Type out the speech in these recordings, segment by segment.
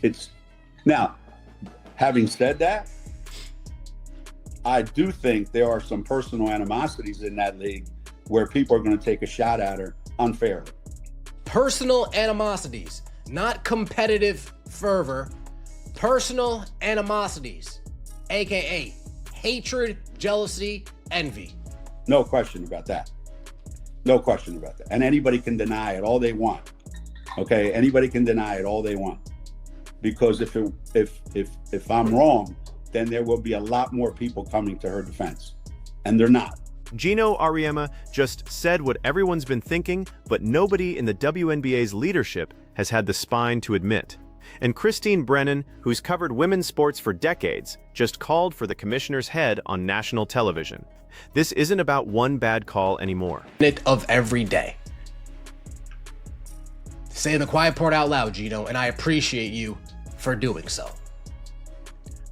It's now, having said that, I do think there are some personal animosities in that league where people are going to take a shot at her unfairly. Personal animosities, not competitive fervor. Personal animosities, aka hatred, jealousy, envy. No question about that. No question about that. And anybody can deny it all they want. Okay, anybody can deny it all they want. Because if I'm wrong, then there will be a lot more people coming to her defense. And they're not. Geno Auriemma just said what everyone's been thinking, but nobody in the WNBA's leadership has had the spine to admit. And Brennan, who's covered women's sports for decades, just called for the commissioner's head on national television. This isn't about one bad call anymore. Of every day. Saying the quiet part out loud, Geno, and I appreciate you for doing so.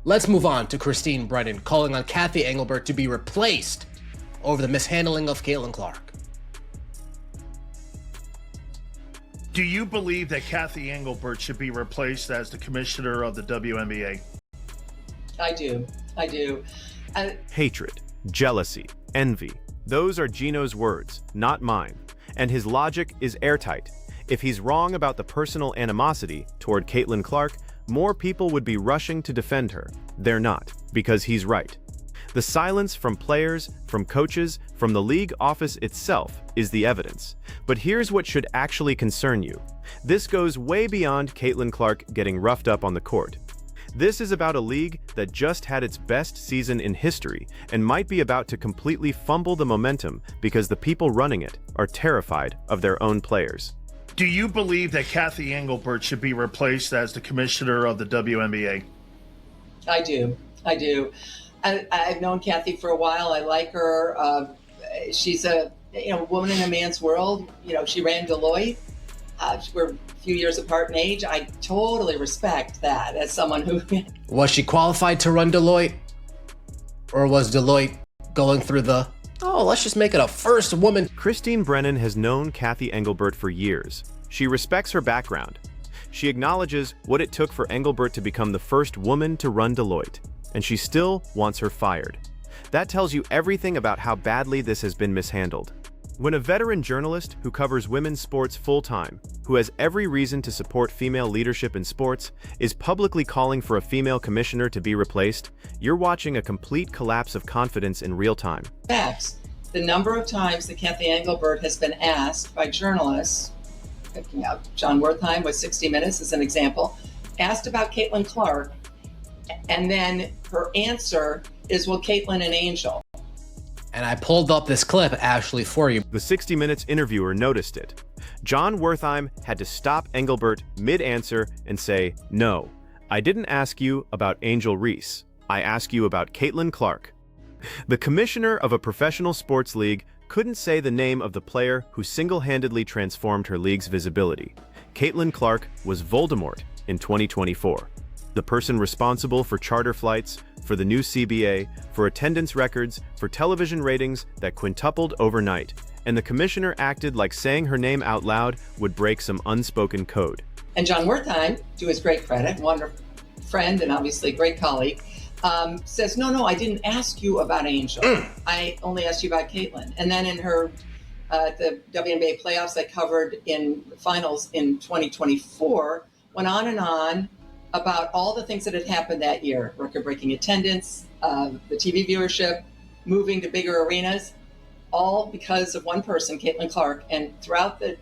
Let's move on to Brennan calling on Cathy Engelbert to be replaced over the mishandling of Caitlin Clark. Do you believe that Cathy Engelbert should be replaced as the commissioner of the WNBA? I do. Hatred, jealousy, envy. Those are Geno's words, not mine. And his logic is airtight. If he's wrong about the personal animosity toward Caitlin Clark, more people would be rushing to defend her. They're not, because he's right. The silence from players, from coaches, from the league office itself is the evidence. But here's what should actually concern you. This goes way beyond Caitlin Clark getting roughed up on the court. This is about a league that just had its best season in history and might be about to completely fumble the momentum because the people running it are terrified of their own players. Do you believe that Cathy Engelbert should be replaced as the commissioner of the WNBA? I do. I've known Cathy for a while. I like her. She's a woman in a man's world. She ran Deloitte. We're a few years apart in age. I totally respect that as someone who... Was she qualified to run Deloitte? Or was Deloitte going through the, let's just make it a first woman? Brennan has known Cathy Engelbert for years. She respects her background. She acknowledges what it took for Engelbert to become the first woman to run Deloitte, and she still wants her fired. That tells you everything about how badly this has been mishandled. When a veteran journalist who covers women's sports full-time, who has every reason to support female leadership in sports, is publicly calling for a female commissioner to be replaced, you're watching a complete collapse of confidence in real time. Facts. The number of times that Cathy Engelbert has been asked by journalists, picking out John Wertheim with 60 Minutes as an example, asked about Caitlin Clark, and then her answer is, well, Caitlin and Angel. And I pulled up this clip, Ashley, for you. The 60 Minutes interviewer noticed it. John Wertheim had to stop Engelbert mid-answer and say, "No, I didn't ask you about Angel Reese. I asked you about Caitlin Clark." The commissioner of a professional sports league couldn't say the name of the player who single-handedly transformed her league's visibility. Caitlin Clark was Voldemort in 2024. The person responsible for charter flights, for the new CBA, for attendance records, for television ratings that quintupled overnight, and the commissioner acted like saying her name out loud would break some unspoken code. And John Wertheim, to his great credit, wonderful friend and obviously great colleague, says, no, I didn't ask you about Angel. I only asked you about Caitlin. And then in her, the WNBA playoffs I covered in the finals in 2024, went on and on about all the things that had happened that year: record-breaking attendance, the TV viewership, moving to bigger arenas, all because of one person, Caitlin Clark. And throughout that,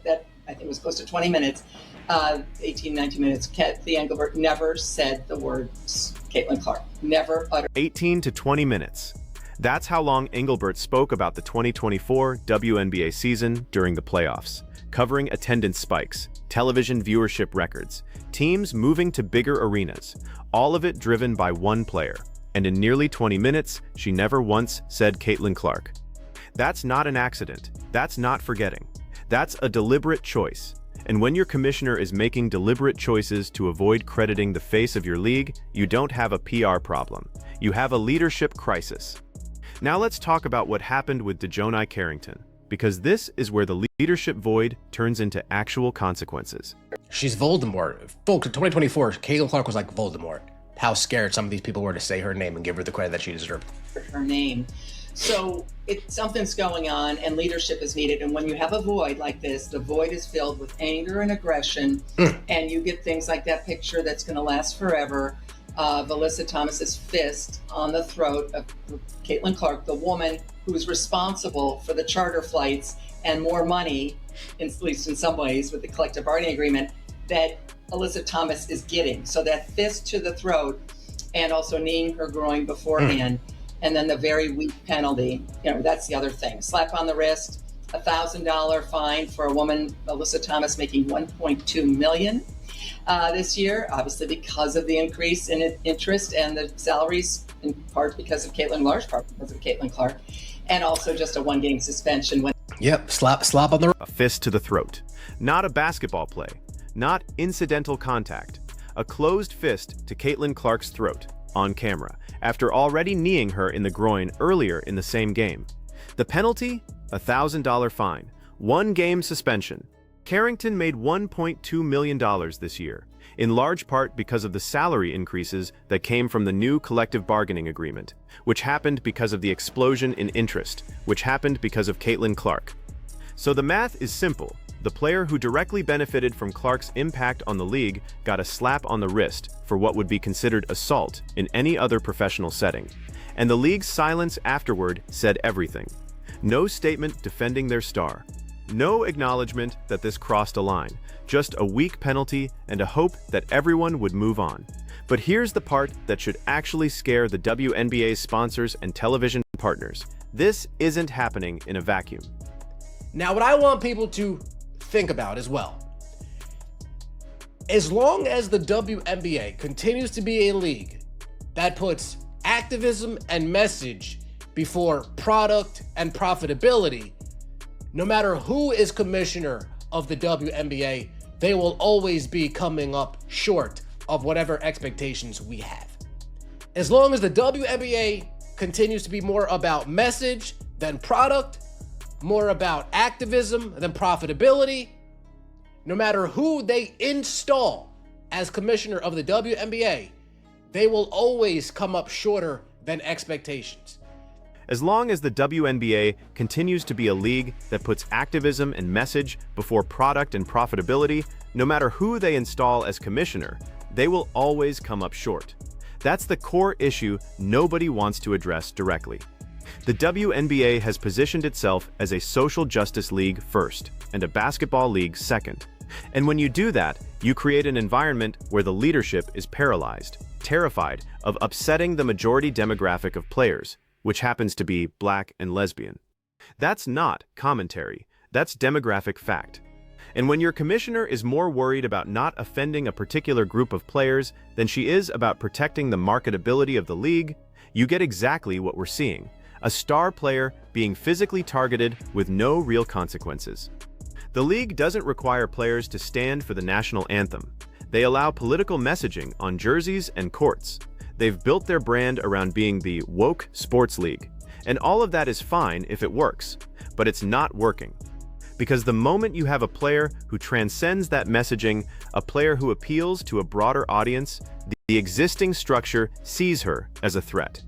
I think it was close to 20 minutes, 18, 19 minutes, Cathy Engelbert never said the words Caitlin Clark, never uttered. 18 to 20 minutes. That's how long Engelbert spoke about the 2024 WNBA season during the playoffs, covering attendance spikes, television viewership records, teams moving to bigger arenas, all of it driven by one player. And in nearly 20 minutes, she never once said Caitlin Clark. That's not an accident. That's not forgetting. That's a deliberate choice. And when your commissioner is making deliberate choices to avoid crediting the face of your league, you don't have a PR problem. You have a leadership crisis. Now let's talk about what happened with DeJohnai Carrington, because this is where the leadership void turns into actual consequences. She's Voldemort. Folks, in 2024, Caitlin Clark was like Voldemort. How scared some of these people were to say her name and give her the credit that she deserved. Her name. So something's going on and leadership is needed. And when you have a void like this, the void is filled with anger and aggression. And you get things like that picture that's going to last forever of Alyssa Thomas's fist on the throat of Caitlin Clark, the woman who's responsible for the charter flights and more money, at least in some ways, with the collective bargaining agreement that Alyssa Thomas is getting. So that fist to the throat and also kneeing her groin beforehand. And then the very weak penalty, that's the other thing. Slap on the wrist, $1,000 fine for a woman, Alyssa Thomas, making $1.2 million this year, obviously because of the increase in interest and the salaries, in part because of Caitlin, large part because of Caitlin Clark, and also just a one-game suspension. Yep, slap on the... A fist to the throat. Not a basketball play. Not incidental contact. A closed fist to Caitlin Clark's throat, on camera, after already kneeing her in the groin earlier in the same game. The penalty? $1,000 fine. 1 game suspension. Carrington made $1.2 million this year, in large part because of the salary increases that came from the new collective bargaining agreement, which happened because of the explosion in interest, which happened because of Caitlin Clark. So the math is simple. The player who directly benefited from Clark's impact on the league got a slap on the wrist for what would be considered assault in any other professional setting. And the league's silence afterward said everything. No statement defending their star. No acknowledgement that this crossed a line. Just a weak penalty and a hope that everyone would move on. But here's the part that should actually scare the WNBA's sponsors and television partners. This isn't happening in a vacuum. Now, what I want people to think about as well, as long as the WNBA continues to be a league that puts activism and message before product and profitability, no matter who is commissioner of the WNBA, they will always be coming up short of whatever expectations we have. As long as the WNBA continues to be more about message than product, more about activism than profitability, no matter who they install as commissioner of the WNBA, they will always come up shorter than expectations. As long as the WNBA continues to be a league that puts activism and message before product and profitability, no matter who they install as commissioner, they will always come up short. That's the core issue nobody wants to address directly. The WNBA has positioned itself as a social justice league first and a basketball league second. And when you do that, you create an environment where the leadership is paralyzed, terrified of upsetting the majority demographic of players, which happens to be Black and lesbian. That's not commentary, that's demographic fact. And when your commissioner is more worried about not offending a particular group of players than she is about protecting the marketability of the league, you get exactly what we're seeing. A star player being physically targeted with no real consequences. The league doesn't require players to stand for the national anthem. They allow political messaging on jerseys and courts. They've built their brand around being the woke sports league. And all of that is fine if it works, but it's not working. Because the moment you have a player who transcends that messaging, a player who appeals to a broader audience, the existing structure sees her as a threat.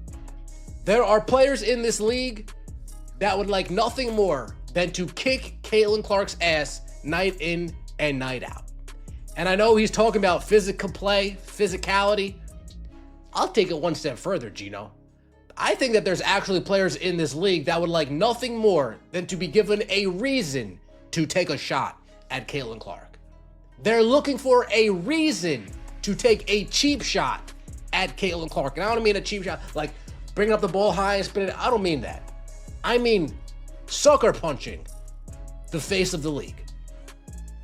There are players in this league that would like nothing more than to kick Caitlin Clark's ass night in and night out. And I know he's talking about physical play, physicality. I'll take it one step further, Geno. I think that there's actually players in this league that would like nothing more than to be given a reason to take a shot at Caitlin Clark. They're looking for a reason to take a cheap shot at Caitlin Clark. And I don't mean a cheap shot like bringing up the ball high and spinning it. I don't mean that. I mean sucker punching the face of the league.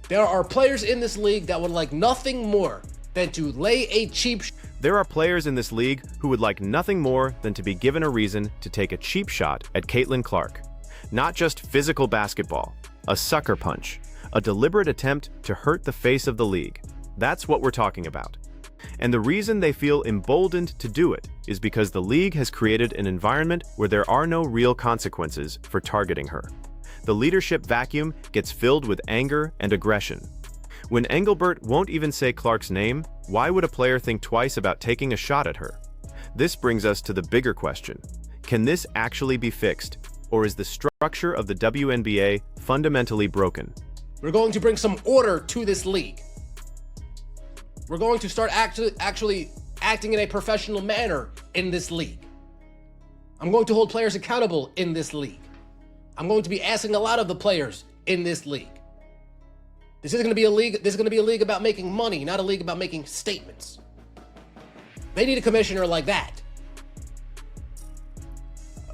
There are players in this league that would like nothing more than to lay a cheap shot. There are players in this league who would like nothing more than to be given a reason to take a cheap shot at Caitlin Clark. Not just physical basketball, a sucker punch, a deliberate attempt to hurt the face of the league. That's what we're talking about. And the reason they feel emboldened to do it is because the league has created an environment where there are no real consequences for targeting her. The leadership vacuum gets filled with anger and aggression. When Engelbert won't even say Clark's name, why would a player think twice about taking a shot at her? This brings us to the bigger question. Can this actually be fixed, or is the structure of the WNBA fundamentally broken? We're going to bring some order to this league. We're going to start actually acting in a professional manner in this league. I'm going to hold players accountable in this league. I'm going to be asking a lot of the players in this league. This is going to be a league. This is going to be a league about making money, not a league about making statements. They need a commissioner like that.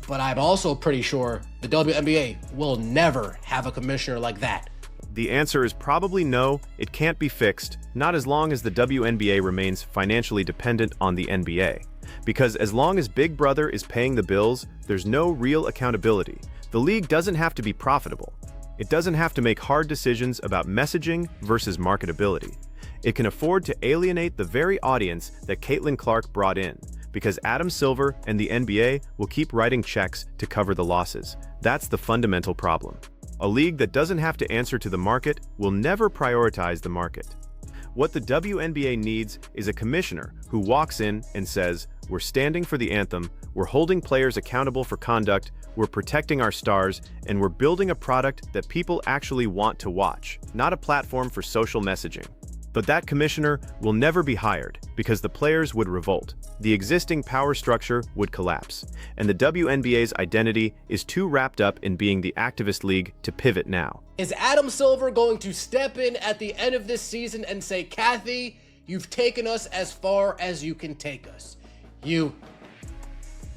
But I'm also pretty sure the WNBA will never have a commissioner like that. The answer is probably no, it can't be fixed, not as long as the WNBA remains financially dependent on the NBA. Because as long as Big Brother is paying the bills, there's no real accountability. The league doesn't have to be profitable. It doesn't have to make hard decisions about messaging versus marketability. It can afford to alienate the very audience that Caitlin Clark brought in, because Adam Silver and the NBA will keep writing checks to cover the losses. That's the fundamental problem. A league that doesn't have to answer to the market will never prioritize the market. What the WNBA needs is a commissioner who walks in and says, "We're standing for the anthem, we're holding players accountable for conduct, we're protecting our stars, and we're building a product that people actually want to watch, not a platform for social messaging." But that commissioner will never be hired because the players would revolt. The existing power structure would collapse, and the WNBA's identity is too wrapped up in being the activist league to pivot now. Is Adam Silver going to step in at the end of this season and say, "Cathy, you've taken us as far as you can take us. You,"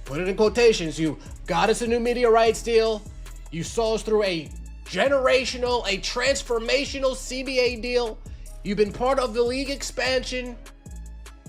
put it in quotations, "you got us a new media rights deal. You saw us through a generational, a transformational CBA deal. You've been part of the league expansion.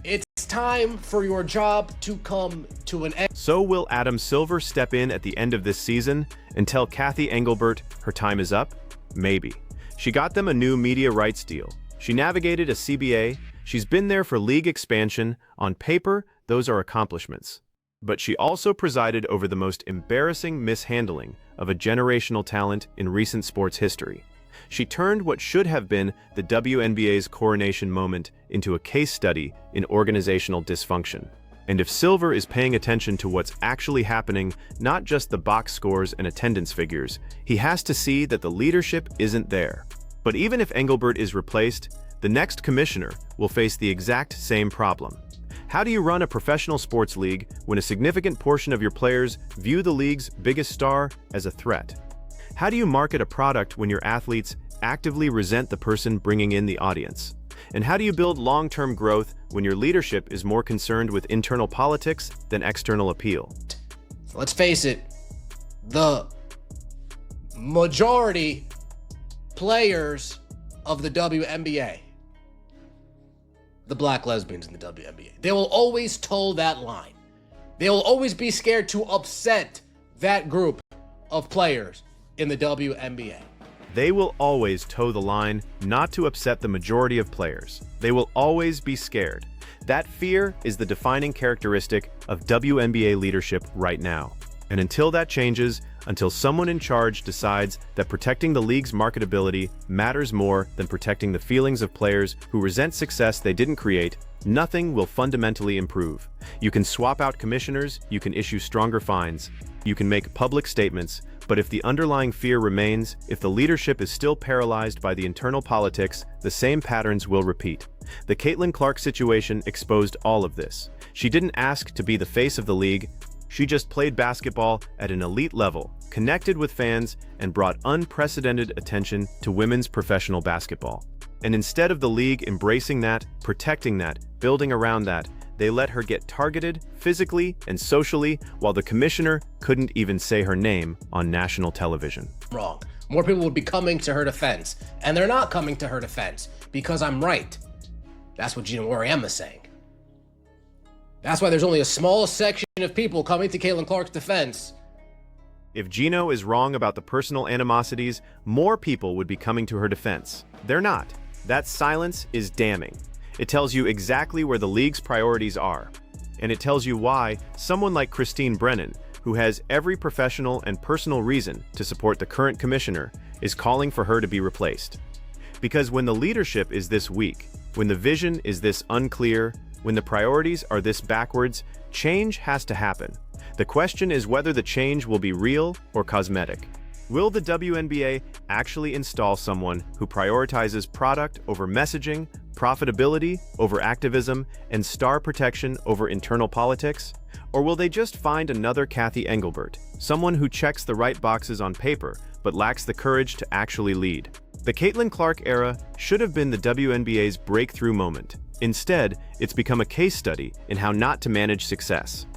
It's time for your job to come to an end." So will Adam Silver step in at the end of this season and tell Cathy Engelbert her time is up? Maybe. She got them a new media rights deal. She navigated a CBA. She's been there for league expansion. On paper, those are accomplishments. But she also presided over the most embarrassing mishandling of a generational talent in recent sports history. She turned what should have been the WNBA's coronation moment into a case study in organizational dysfunction. And if Silver is paying attention to what's actually happening, not just the box scores and attendance figures, he has to see that the leadership isn't there. But even if Engelbert is replaced, the next commissioner will face the exact same problem. How do you run a professional sports league when a significant portion of your players view the league's biggest star as a threat? How do you market a product when your athletes actively resent the person bringing in the audience? And how do you build long-term growth when your leadership is more concerned with internal politics than external appeal? Let's face it, the majority players of the WNBA, the black lesbians in the WNBA, they will always toe that line. They will always be scared to upset that group of players in the WNBA. They will always toe the line, not to upset the majority of players. They will always be scared. That fear is the defining characteristic of WNBA leadership right now. And until that changes, until someone in charge decides that protecting the league's marketability matters more than protecting the feelings of players who resent success they didn't create, nothing will fundamentally improve. You can swap out commissioners, you can issue stronger fines, you can make public statements, but if the underlying fear remains, if the leadership is still paralyzed by the internal politics, the same patterns will repeat. The Caitlin Clark situation exposed all of this. She didn't ask to be the face of the league. She just played basketball at an elite level, connected with fans, and brought unprecedented attention to women's professional basketball. And instead of the league embracing that, protecting that, building around that, they let her get targeted physically and socially while the commissioner couldn't even say her name on national television. Wrong. More people would be coming to her defense, and they're not coming to her defense because I'm right. That's what Geno Auriemma is saying. That's why there's only a small section of people coming to Caitlin Clark's defense. If Geno is wrong about the personal animosities, more people would be coming to her defense. They're not. That silence is damning. It tells you exactly where the league's priorities are. And it tells you why someone like Brennan, who has every professional and personal reason to support the current commissioner, is calling for her to be replaced. Because when the leadership is this weak, when the vision is this unclear, when the priorities are this backwards, change has to happen. The question is whether the change will be real or cosmetic. Will the WNBA actually install someone who prioritizes product over messaging, profitability over activism, and star protection over internal politics? Or will they just find another Cathy Engelbert, someone who checks the right boxes on paper but lacks the courage to actually lead? The Caitlin Clark era should have been the WNBA's breakthrough moment. Instead, it's become a case study in how not to manage success.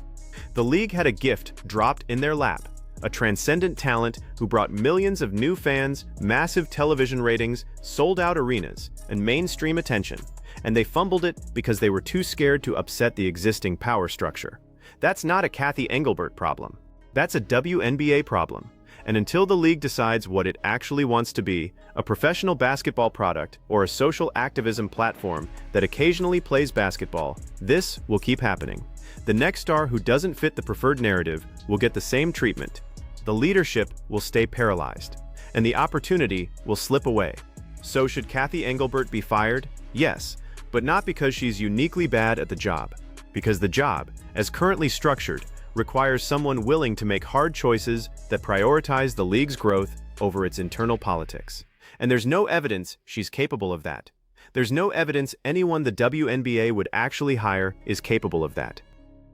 The league had a gift dropped in their lap, a transcendent talent who brought millions of new fans, massive television ratings, sold-out arenas, and mainstream attention, and they fumbled it because they were too scared to upset the existing power structure. That's not a Cathy Engelbert problem. That's a WNBA problem. And until the league decides what it actually wants to be, a professional basketball product or a social activism platform that occasionally plays basketball, this will keep happening. The next star who doesn't fit the preferred narrative will get the same treatment. The leadership will stay paralyzed, and the opportunity will slip away. So should Cathy Engelbert be fired? Yes, but not because she's uniquely bad at the job. Because the job, as currently structured, requires someone willing to make hard choices that prioritize the league's growth over its internal politics. And there's no evidence she's capable of that. There's no evidence anyone the WNBA would actually hire is capable of that.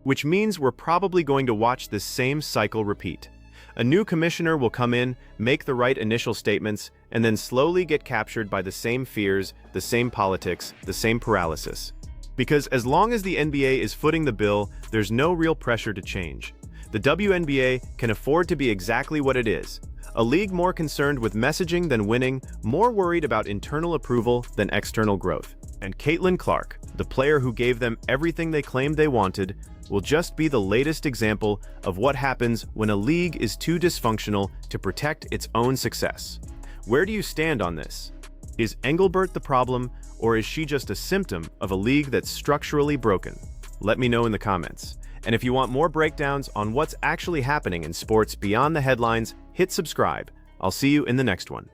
Which means we're probably going to watch this same cycle repeat. A new commissioner will come in, make the right initial statements, and then slowly get captured by the same fears, the same politics, the same paralysis. Because as long as the NBA is footing the bill, there's no real pressure to change. The WNBA can afford to be exactly what it is. A league more concerned with messaging than winning, more worried about internal approval than external growth. And Caitlin Clark, the player who gave them everything they claimed they wanted, will just be the latest example of what happens when a league is too dysfunctional to protect its own success. Where do you stand on this? Is Engelbert the problem, or is she just a symptom of a league that's structurally broken? Let me know in the comments. And if you want more breakdowns on what's actually happening in sports beyond the headlines, hit subscribe. I'll see you in the next one.